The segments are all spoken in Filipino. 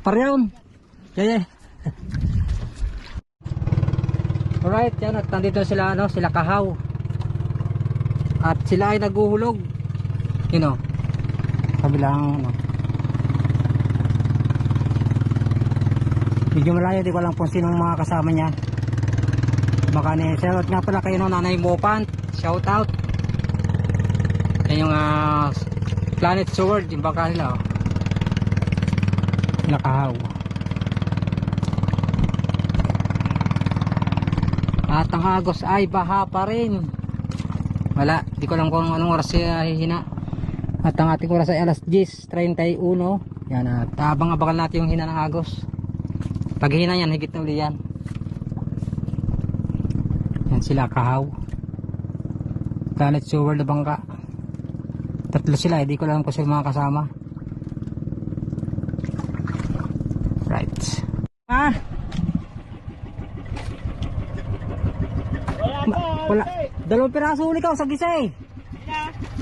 Parehon. Yeah. Alright, yan at nandito sila sila kahaw. At sila ay naguhulog. Kabilang medyo malayo, di ko lang kung sinong mga kasama niya. Baka shoutout nga pala kayo Nanay Mopan. Shout out. Yan yung Planet Sword, yung baka nila nakahaw. At ang Agos ay baha pa rin. Wala, di ko lang kung anong oras siya hihina. At ang ating oras ay alas 10:31. Yan at abang-abangan natin yung hina ng Agos. Pag hina yan, higit na uli yan. Yan sila kahaw. Planet Sword na bangka. Tatlo sila, hindi ko lang kung sila mga kasama. Right. Wala. Dalawang piraso uli ka sa gisay.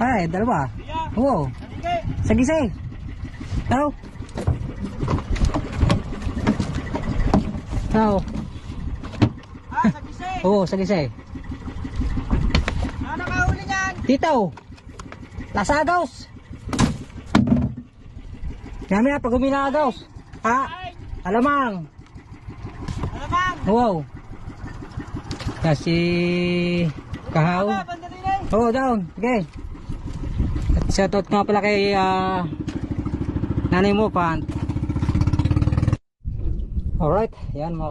Ay, dalawa. Oo. Sa gisay. Tao. Tao. Sa gisay. Oo, sa gisay. Nakahuli niyan. Titaw. Lasagaws. Yami na pag uminagaws. Alamang. Wow. Kasi kahaw. Oo, down. Okay. At shoutout nga pala kay Nanay Mopan. Alright, yan mga